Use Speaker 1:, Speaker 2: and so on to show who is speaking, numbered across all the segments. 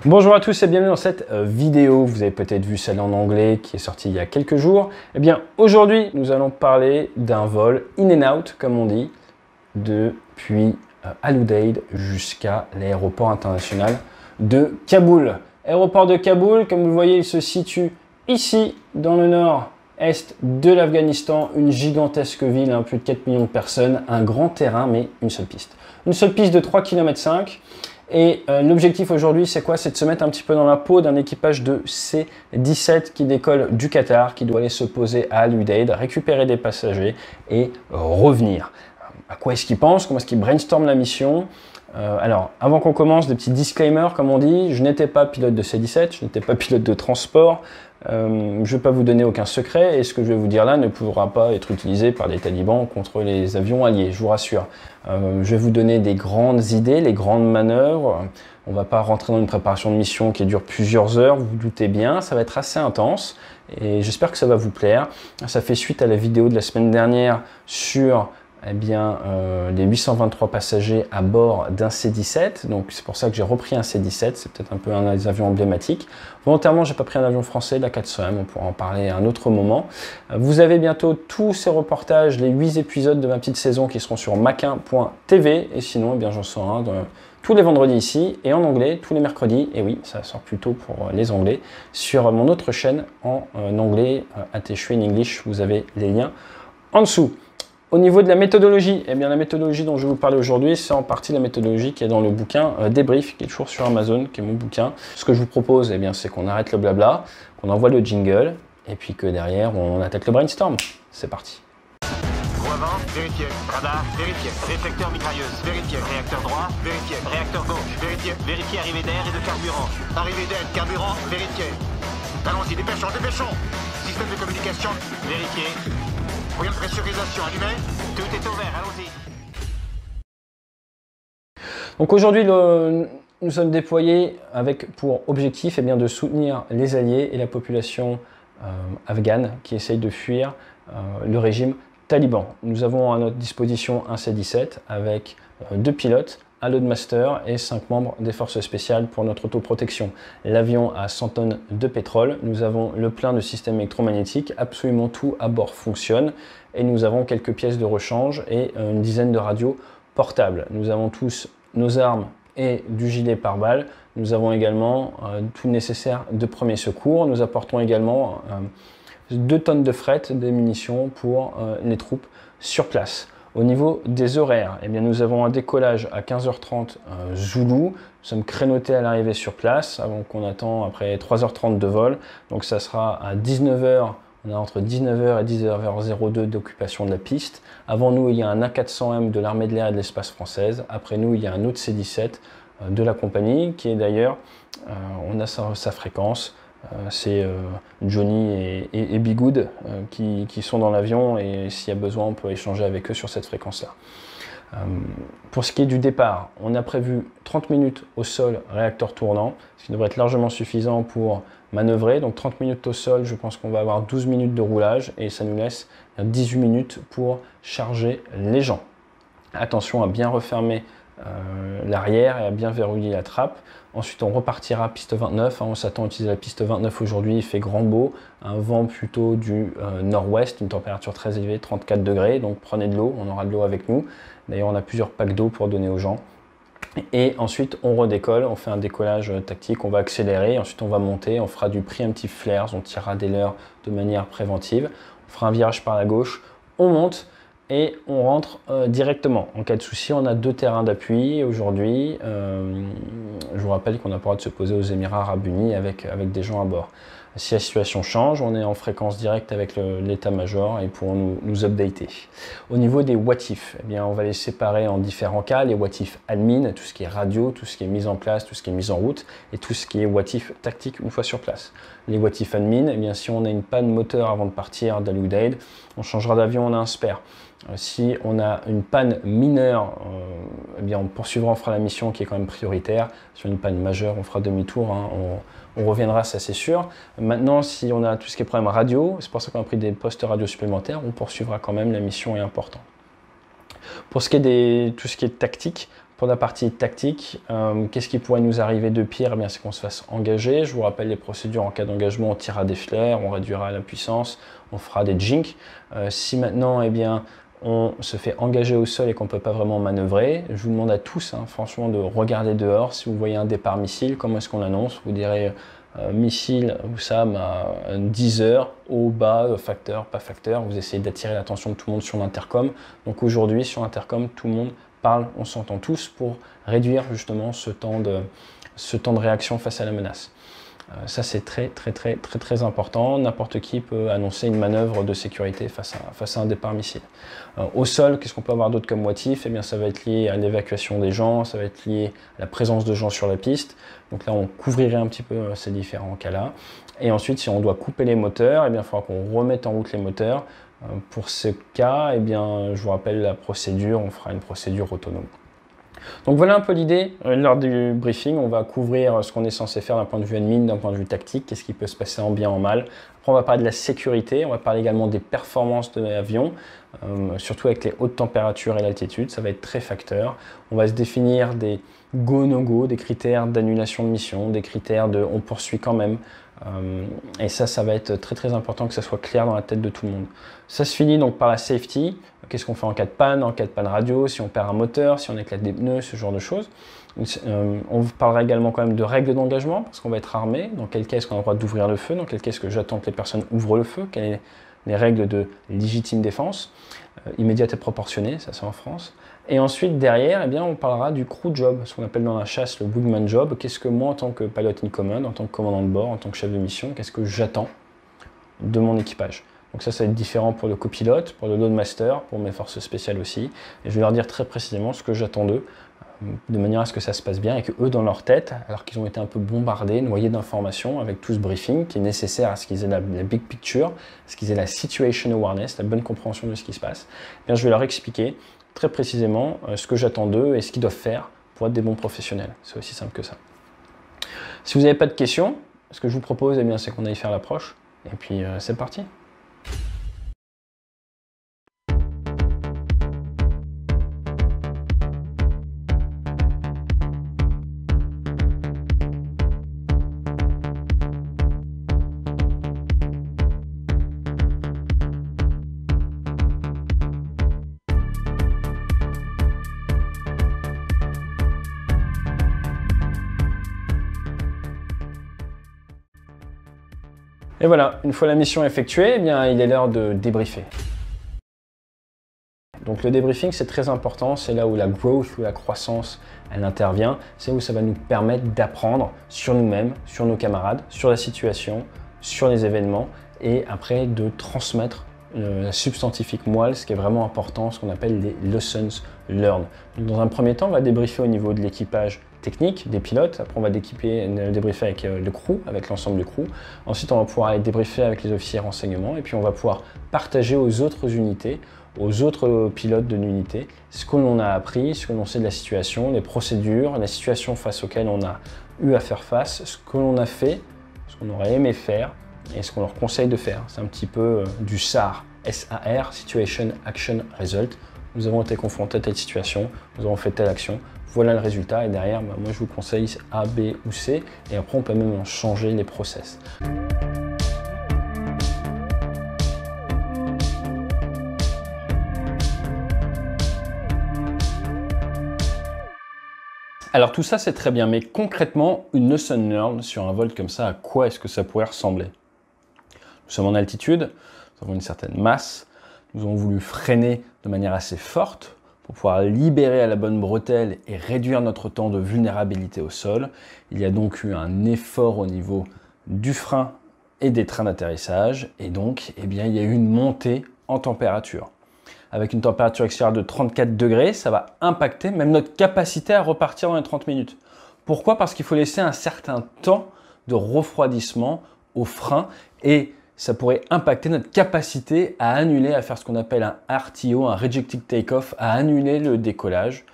Speaker 1: Bonjour à tous et bienvenue dans cette vidéo. Vous avez peut-être vu celle en anglais qui est sortie il y a quelques jours. Eh bien, aujourd'hui, nous allons parler d'un vol in and out, comme on dit, depuis Al Udeid jusqu'à l'aéroport international de Kaboul. Aéroport de Kaboul, comme vous le voyez, il se situe ici, dans le nord-est de l'Afghanistan, une gigantesque ville, plus de 4 millions de personnes, un grand terrain, mais une seule piste. Une seule piste de 3,5 km. Et l'objectif aujourd'hui, c'est quoi? C'est de se mettre un petit peu dans la peau d'un équipage de C-17 qui décolle du Qatar, qui doit aller se poser à Al Udeid, récupérer des passagers et revenir. À quoi est-ce qu'ils pensent? Comment est-ce qu'ils brainstorment la mission? Alors, avant qu'on commence, des petits disclaimers, comme on dit. Je n'étais pas pilote de C-17, je n'étais pas pilote de transport. Je ne vais pas vous donner aucun secret, et ce que je vais vous dire là ne pourra pas être utilisé par les talibans contre les avions alliés, je vous rassure. Je vais vous donner des grandes idées, les grandes manœuvres. On ne va pas rentrer dans une préparation de mission qui dure plusieurs heures, vous vous doutez bien, ça va être assez intense, et j'espère que ça va vous plaire. Ça fait suite à la vidéo de la semaine dernière sur les 823 passagers à bord d'un C-17, donc c'est pour ça que j'ai repris un C-17, c'est peut-être un peu un des avions emblématiques. Volontairement, j'ai pas pris un avion français, la 400M, on pourra en parler à un autre moment. Vous avez bientôt tous ces reportages, les 8 épisodes de ma petite saison qui seront sur maquin.tv, et sinon, j'en sors un tous les vendredis ici, et en anglais, tous les mercredis, et oui, ça sort plutôt pour les anglais, sur mon autre chaîne en anglais, ATShue in English, vous avez les liens en dessous. Au niveau de la méthodologie, la méthodologie dont je vais vous parler aujourd'hui, c'est en partie la méthodologie qui est dans le bouquin Débrief, qui est toujours sur Amazon, qui est mon bouquin. Ce que je vous propose, c'est qu'on arrête le blabla, qu'on envoie le jingle, et puis que derrière, on attaque le brainstorm. C'est parti.
Speaker 2: Roue avant, vérifié. Radar, vérifié. Détecteur mitrailleuse, vérifié. Réacteur droit, vérifié. Réacteur gauche, vérifié. Vérifié arrivée d'air et de carburant. Arrivée d'air, carburant, vérifié. Allons-y, dépêchons, dépêchons. Système de communication, vérifié. Moyen de pressurisation allumé. Tout est ouvert, allons-y.
Speaker 1: Donc aujourd'hui, nous sommes déployés avec pour objectif de soutenir les alliés et la population afghane qui essaye de fuir le régime taliban. Nous avons à notre disposition un C-17 avec 2 pilotes, un loadmaster et 5 membres des forces spéciales pour notre autoprotection. L'avion a 100 tonnes de pétrole, nous avons le plein de systèmes électromagnétiques, absolument tout à bord fonctionne et nous avons quelques pièces de rechange et une dizaine de radios portables. Nous avons tous nos armes et du gilet pare-balles. Nous avons également tout le nécessaire de premier secours. Nous apportons également 2 tonnes de fret, des munitions pour les troupes sur place. Au niveau des horaires, nous avons un décollage à 15h30 Zoulou. Nous sommes créneautés à l'arrivée sur place, avant qu'on attend après 3h30 de vol. Donc ça sera à 19h, on a entre 19h et 10h02 d'occupation de la piste. Avant nous, il y a un A400M de l'armée de l'air et de l'espace française. Après nous, il y a un autre C-17 de la compagnie, qui est d'ailleurs, on a sa fréquence. C'est Johnny et Bigood qui sont dans l'avion et s'il y a besoin, on peut échanger avec eux sur cette fréquence-là. Pour ce qui est du départ, on a prévu 30 minutes au sol, réacteur tournant, ce qui devrait être largement suffisant pour manœuvrer. Donc 30 minutes au sol, je pense qu'on va avoir 12 minutes de roulage et ça nous laisse 18 minutes pour charger les gens. Attention à bien refermer l'arrière et à bien verrouiller la trappe. Ensuite, on repartira piste 29. On s'attend à utiliser la piste 29 aujourd'hui. Il fait grand beau, un vent plutôt du nord-ouest, une température très élevée, 34 degrés. Donc prenez de l'eau, on aura de l'eau avec nous. D'ailleurs, on a plusieurs packs d'eau pour donner aux gens. Et ensuite, on redécolle, on fait un décollage tactique, on va accélérer. Ensuite, on va monter, on fera du preemptive flares, on tirera des leurres de manière préventive. On fera un virage par la gauche, on monte. Et on rentre directement. En cas de souci, on a 2 terrains d'appui aujourd'hui. Je vous rappelle qu'on a pas le droit de se poser aux Émirats Arabes Unis avec des gens à bord. Si la situation change, on est en fréquence directe avec l'état-major et pour nous updater. Au niveau des what if, on va les séparer en différents cas. Les what if admin, tout ce qui est radio, tout ce qui est mise en place, tout ce qui est mise en route et tout ce qui est what if tactique une fois sur place. Les what if admin, si on a une panne moteur avant de partir d'Al Udeid, on changera d'avion, on a un spare. Si on a une panne mineure, on poursuivra, on fera la mission qui est quand même prioritaire. Sur une panne majeure, on fera demi-tour, on reviendra, ça c'est sûr. Maintenant, si on a tout ce qui est problème radio, c'est pour ça qu'on a pris des postes radio supplémentaires, on poursuivra quand même, la mission est importante. Pour ce qui est tout ce qui est tactique, Pour la partie tactique, qu'est-ce qui pourrait nous arriver de pire? Eh bien, c'est qu'on se fasse engager. Je vous rappelle les procédures en cas d'engagement, on tirera des flares, on réduira la puissance, on fera des jinks. Si maintenant, eh bien, on se fait engager au sol et qu'on ne peut pas vraiment manœuvrer, je vous demande à tous, franchement, de regarder dehors. Si vous voyez un départ missile, comment est-ce qu'on l'annonce? Vous direz missile, Oussam à 10 heures, haut, bas, facteur, pas facteur. Vous essayez d'attirer l'attention de tout le monde sur l'intercom. Donc aujourd'hui, sur l'intercom, tout le monde parle, on s'entend tous pour réduire justement ce temps de réaction face à la menace. Ça c'est très important. N'importe qui peut annoncer une manœuvre de sécurité face à un départ missile. Au sol, qu'est-ce qu'on peut avoir d'autre comme motif? Eh bien ça va être lié à l'évacuation des gens, ça va être lié à la présence de gens sur la piste. Donc là on couvrirait un petit peu ces différents cas-là. Et ensuite si on doit couper les moteurs, eh bien il faudra qu'on remette en route les moteurs. Pour ce cas, eh bien, je vous rappelle la procédure, on fera une procédure autonome. Donc voilà un peu l'idée. Lors du briefing, on va couvrir ce qu'on est censé faire d'un point de vue admin, d'un point de vue tactique, qu'est-ce qui peut se passer en bien, en mal. Après, on va parler de la sécurité, on va parler également des performances de l'avion, surtout avec les hautes températures et l'altitude, ça va être très facteur. On va se définir des go, no go, des critères d'annulation de mission, des critères de on poursuit quand même. Et ça va être très important que ça soit clair dans la tête de tout le monde. Ça se finit donc par la safety. Qu'est-ce qu'on fait en cas de panne radio, si on perd un moteur, si on éclate des pneus, ce genre de choses. On parlera également quand même de règles d'engagement, parce qu'on va être armé. Dans quel cas est-ce qu'on a le droit d'ouvrir le feu? Dans quel cas est-ce que j'attends que les personnes ouvrent le feu? Quelles sont les règles de légitime défense? Immédiate et proportionnée, ça c'est en France. Et ensuite, derrière, eh bien, on parlera du crew job, ce qu'on appelle dans la chasse le wingman job. Qu'est-ce que moi, en tant que pilot in command, en tant que commandant de bord, en tant que chef de mission, qu'est-ce que j'attends de mon équipage? Donc ça va être différent pour le copilote, pour le loadmaster, pour mes forces spéciales aussi. Et je vais leur dire très précisément ce que j'attends d'eux, de manière à ce que ça se passe bien et que eux, dans leur tête, alors qu'ils ont été un peu bombardés, noyés d'informations, avec tout ce briefing qui est nécessaire à ce qu'ils aient la big picture, à ce qu'ils aient la situation awareness, la bonne compréhension de ce qui se passe, eh bien, je vais leur expliquer très précisément ce que j'attends d'eux et ce qu'ils doivent faire pour être des bons professionnels. C'est aussi simple que ça. Si vous n'avez pas de questions, ce que je vous propose, eh bien, c'est qu'on aille faire l'approche. Et puis, c'est parti. Et voilà, une fois la mission effectuée, eh bien, il est l'heure de débriefer. Donc le débriefing, c'est très important, c'est là où la growth, ou la croissance, elle intervient. C'est où ça va nous permettre d'apprendre sur nous-mêmes, sur nos camarades, sur la situation, sur les événements, et après de transmettre la substantifique moelle, ce qui est vraiment important, ce qu'on appelle les lessons learned. Donc, dans un premier temps, on va débriefer au niveau de l'équipage technique, des pilotes. Après, on va débriefer avec le crew, avec l'ensemble du crew. Ensuite, on va pouvoir aller débriefer avec les officiers renseignement. Et puis, on va pouvoir partager aux autres unités, aux autres pilotes de l'unité, ce que l'on a appris, ce que l'on sait de la situation, les procédures, les situations face auxquelles on a eu à faire face, ce que l'on a fait, ce qu'on aurait aimé faire et ce qu'on leur conseille de faire. C'est un petit peu du SAR, S-A-R, Situation, Action, Result. Nous avons été confrontés à telle situation, nous avons fait telle action, voilà le résultat et derrière, moi je vous conseille A, B ou C et après on peut même en changer les process. Alors tout ça c'est très bien, mais concrètement, une lesson learned sur un vol comme ça, à quoi est-ce que ça pourrait ressembler? Nous sommes en altitude, nous avons une certaine masse, nous avons voulu freiner de manière assez forte pour pouvoir libérer à la bonne bretelle et réduire notre temps de vulnérabilité au sol. Il y a donc eu un effort au niveau du frein et des trains d'atterrissage et donc eh bien, il y a eu une montée en température. Avec une température extérieure de 34 degrés, ça va impacter même notre capacité à repartir dans les 30 minutes. Pourquoi? Parce qu'il faut laisser un certain temps de refroidissement au frein et ça pourrait impacter notre capacité à annuler, à faire ce qu'on appelle un RTO, un Rejected Takeoff, à annuler le décollage.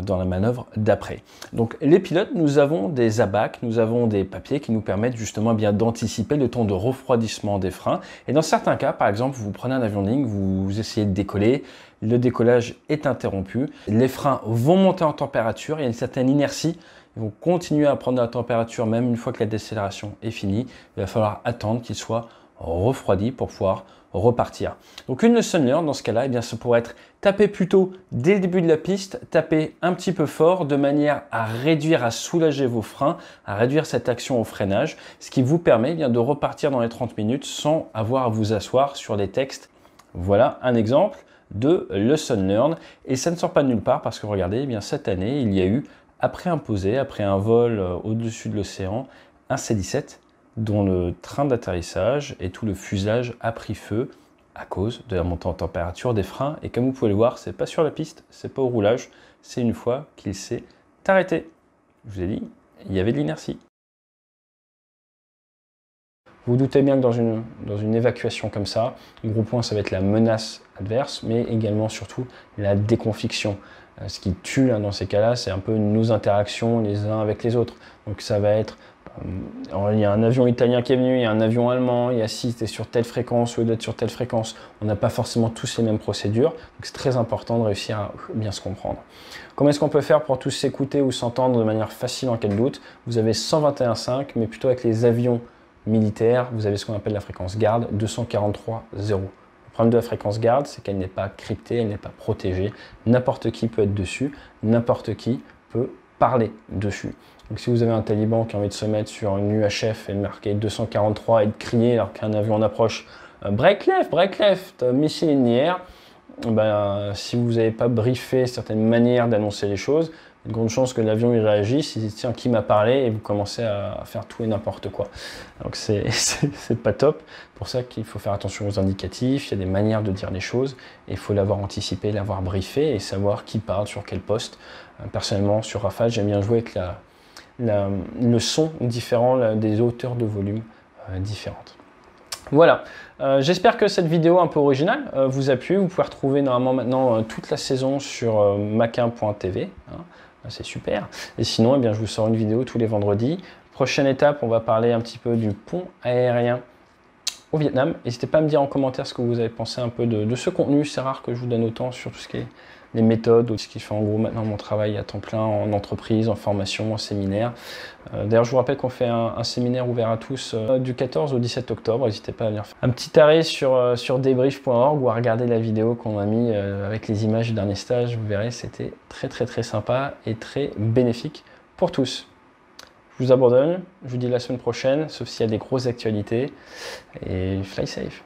Speaker 1: dans la manœuvre d'après. Donc les pilotes, nous avons des abacs, nous avons des papiers qui nous permettent justement bien d'anticiper le temps de refroidissement des freins. Et dans certains cas, par exemple, vous prenez un avion de ligne, vous essayez de décoller, le décollage est interrompu, les freins vont monter en température, il y a une certaine inertie, ils vont continuer à prendre la température même une fois que la décélération est finie. Il va falloir attendre qu'ils soient refroidis pour pouvoir repartir. Donc une lesson learned dans ce cas-là, eh bien, ça pourrait être taper plutôt dès le début de la piste, taper un petit peu fort de manière à réduire, à soulager vos freins, à réduire cette action au freinage, ce qui vous permet eh bien, de repartir dans les 30 minutes sans avoir à vous asseoir sur les textes. Voilà un exemple de lesson learned et ça ne sort pas de nulle part parce que regardez, eh bien, cette année, il y a eu, après un vol au-dessus de l'océan, un C-17 dont le train d'atterrissage et tout le fuselage a pris feu à cause de la montée en température des freins. Et comme vous pouvez le voir, c'est pas sur la piste, c'est pas au roulage, c'est une fois qu'il s'est arrêté. Je vous ai dit, il y avait de l'inertie. Vous vous doutez bien que dans une évacuation comme ça, le gros point, ça va être la menace adverse, mais également surtout la déconfiction. Ce qui tue là, dans ces cas-là, c'est un peu nos interactions les uns avec les autres. Donc ça va être il y a un avion italien qui est venu, il y a un avion allemand, il y a si tu es sur telle fréquence ou d'être sur telle fréquence. On n'a pas forcément tous les mêmes procédures, donc c'est très important de réussir à bien se comprendre. Comment est-ce qu'on peut faire pour tous s'écouter ou s'entendre de manière facile en cas de doute? Vous avez 121.5, mais plutôt avec les avions militaires, vous avez ce qu'on appelle la fréquence garde, 243.0. Le problème de la fréquence garde, c'est qu'elle n'est pas cryptée, elle n'est pas protégée. N'importe qui peut être dessus, n'importe qui peut parler dessus. Donc si vous avez un taliban qui a envie de se mettre sur une UHF et de marquer 243 et de crier alors qu'un avion en approche break left, missile in the air, ben, si vous n'avez pas briefé certaines manières d'annoncer les choses, il y a de grandes chances que l'avion il réagisse, il dit tiens qui m'a parlé et vous commencez à faire tout et n'importe quoi. Donc c'est pas top. Pour ça qu'il faut faire attention aux indicatifs, il y a des manières de dire les choses et il faut l'avoir anticipé, l'avoir briefé et savoir qui parle sur quel poste. Personnellement sur Rafale j'aime bien jouer avec le son différent, des hauteurs de volume différentes. Voilà, j'espère que cette vidéo un peu originale vous a plu. Vous pouvez retrouver normalement maintenant toute la saison sur maquin.tv, hein, c'est super. Et sinon, eh bien, je vous sors une vidéo tous les vendredis. Prochaine étape, on va parler un petit peu du pont aérien au Vietnam. N'hésitez pas à me dire en commentaire ce que vous avez pensé un peu de ce contenu. C'est rare que je vous donne autant sur tout ce qui est les méthodes, ce qui fait en gros maintenant mon travail à temps plein en entreprise, en formation, en séminaire. D'ailleurs, je vous rappelle qu'on fait un séminaire ouvert à tous du 14 au 17 octobre. N'hésitez pas à venir faire un petit arrêt sur debrief.org ou à regarder la vidéo qu'on a mis avec les images du dernier stage. Vous verrez, c'était très sympa et très bénéfique pour tous. Je vous abandonne, je vous dis la semaine prochaine, sauf s'il y a des grosses actualités. Et fly safe.